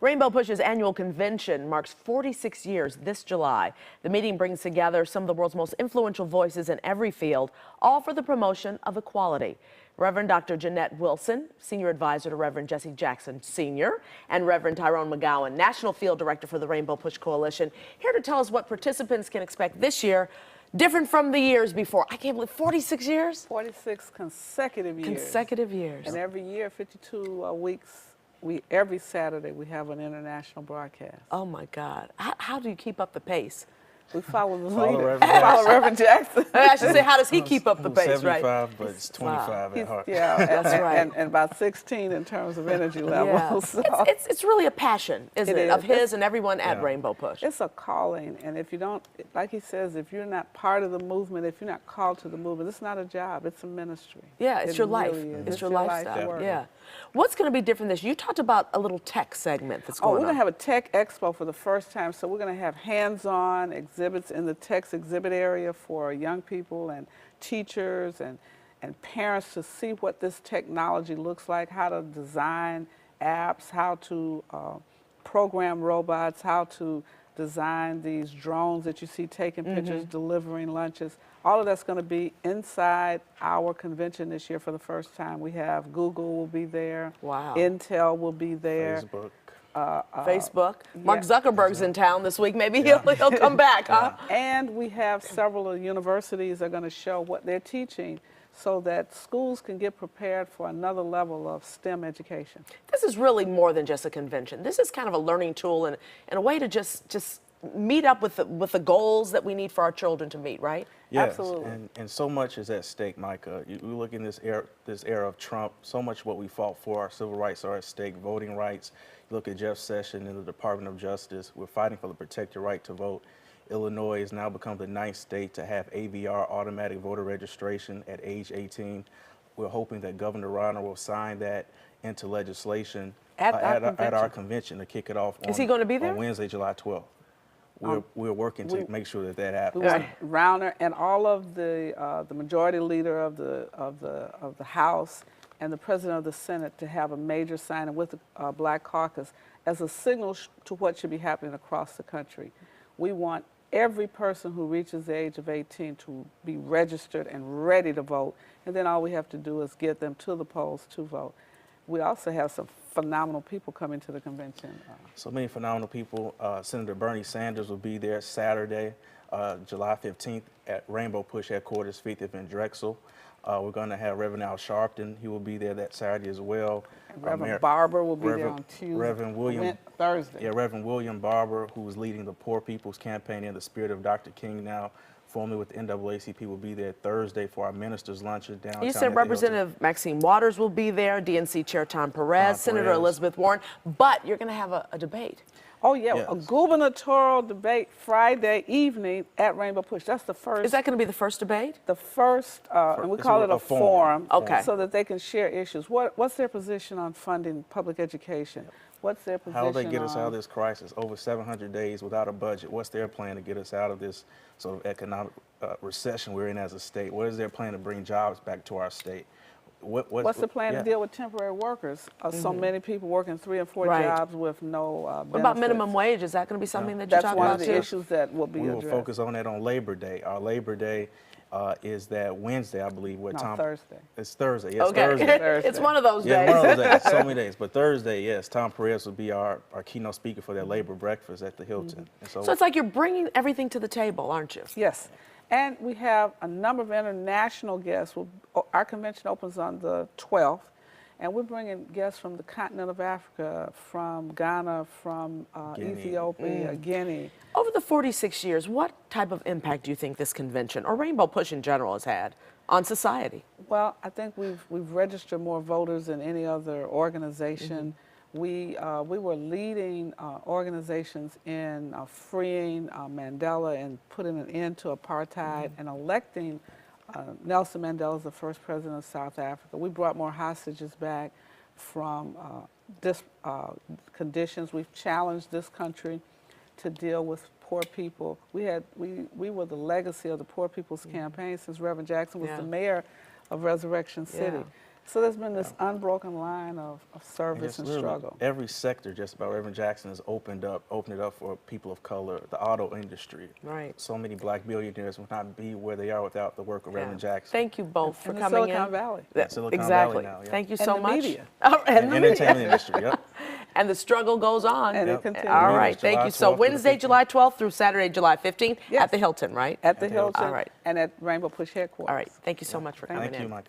Rainbow Push's annual convention marks 46 years this July. The meeting brings together some of the world's most influential voices in every field, all for the promotion of equality. Reverend Dr. Jeanette Wilson, Senior Advisor to Reverend Jesse Jackson Sr., and Reverend Tyrone McGowan, National Field Director for the Rainbow Push Coalition, here to tell us what participants can expect this year, different from the years before. I can't believe 46 years? 46 consecutive years. Consecutive years. And every year, 52 weeks, every Saturday, we have an international broadcast. Oh my God. How do you keep up the pace? We follow the Follow leader. Reverend Follow Reverend Jackson. I should say, how does he keep up the pace, 75, right? but it's 25 at heart. Yeah, That's right. And about 16 in terms of energy level. Yeah. So It's really a passion, isn't it, of his and everyone at Rainbow Push. it's a calling, and if you don't, like he says, if you're not part of the movement, if you're not called to the movement, it's not a job, it's a ministry. Yeah, it's your life. Really is. It's your life's lifestyle. work. Yeah. What's going to be different this year? You talked about a little tech segment that's going We're on. going to have a tech expo for the first time, so we're going to have hands-on exhibits in the tech exhibit area for young people and teachers and parents to see what this technology looks like, how to design apps, how to program robots, how to design these drones that you see taking pictures, delivering lunches. All of that's going to be inside our convention this year for the first time. We have Google will be there. Wow. Intel will be there. Facebook. Facebook. Mark Zuckerberg's in town this week. Maybe he'll come back, huh? And we have several of the universities that are going to show what they're teaching so that schools can get prepared for another level of STEM education. This is really more than just a convention. This is kind of a learning tool and a way to just meet up with the goals that we need for our children to meet, right? Yes, Absolutely. and so much is at stake, Micah. You look in this era of Trump, so much what we fought for, our civil rights are at stake, voting rights. You look at Jeff Sessions in the Department of Justice, we're fighting for the protect your right to vote. Illinois has now become the 9th state to have AVR, automatic voter registration, at age 18. We're hoping that Governor Rauner will sign that into legislation At our convention to kick it off Is he going to be there? on Wednesday, July 12th. We're working to make sure that happens. We want Rauner and all of the majority leader of the House and the president of the Senate to have a major signing with the Black Caucus as a signal to what should be happening across the country. We want every person who reaches the age of 18 to be registered and ready to vote, and then all we have to do is get them to the polls to vote. We also have some phenomenal people coming to the convention. So many phenomenal people. Senator Bernie Sanders will be there Saturday, July 15th at Rainbow Push headquarters, 5th in Drexel. We're going to have Reverend Al Sharpton. He will be there that Saturday as well. Reverend Barber will be there on Tuesday. Thursday. Yeah, Reverend William Barber, who is leading the Poor People's Campaign in the spirit of Dr. King now, formerly with the NAACP, will be there Thursday for our ministers' luncheon downtown. You said Representative Maxine Waters will be there, DNC Chair Tom Perez, Senator Elizabeth Warren, but you're going to have a debate. Oh, yeah, Yes. a gubernatorial debate Friday evening at Rainbow Push. That's the first. Is that going to be the first debate? The first, and we It's call it a forum, Okay. so that they can share issues. What's their position on funding public education? What's their position How will they get us on- out of this crisis? Over 700 days without a budget. What's their plan to get us out of this sort of economic recession we're in as a state? What is their plan to bring jobs back to our state? What's the plan to deal with temporary workers? So many people working 3 and 4 Right. jobs with no benefits. What about minimum wage? Is that going to be something that you That's talk one about of the too? issues that will be We will addressed. focus on that on Labor Day. Our Labor Day is that Wednesday, I believe. Where No, Thursday. It's Thursday. Yes, Okay, Thursday. it's one of those Yeah, days. one of those days. So many days. But Thursday, yes, Tom Perez will be our keynote speaker for that labor breakfast at the Hilton. And So it's like you're bringing everything to the table, aren't you? Yes. And we have a number of international guests. Our convention opens on the 12th, and we're bringing guests from the continent of Africa, from Ghana, from Ethiopia, Guinea. Over the 46 years, what type of impact do you think this convention, or Rainbow Push in general, has had on society? Well, I think we've registered more voters than any other organization. We were leading organizations in freeing Mandela and putting an end to apartheid and electing Nelson Mandela as the first president of South Africa. We brought more hostages back from conditions. We've challenged this country to deal with poor people. We were the legacy of the Poor People's Campaign since Reverend Jackson was the mayor of Resurrection City. So there's been this unbroken line of service just and literally struggle. every sector, just about Reverend Jackson has opened it up for people of color, the auto industry. Right. So many black billionaires would not be where they are without the work of Reverend Jackson. Thank you both for And the coming Silicon in. Valley. Silicon Exactly. Valley now, yeah. Thank you And so the much. media. Oh, and the media. Entertainment industry, yep. And the struggle goes on. And Yep. it continues. All meeting right, is thank July you. So 12th through the Wednesday, 15th. July 12th through Saturday, July 15th Yes. at the Hilton, right? At the Hilton All right. and at Rainbow Push headquarters. All right, thank you so much for coming Thank in. you, Mike.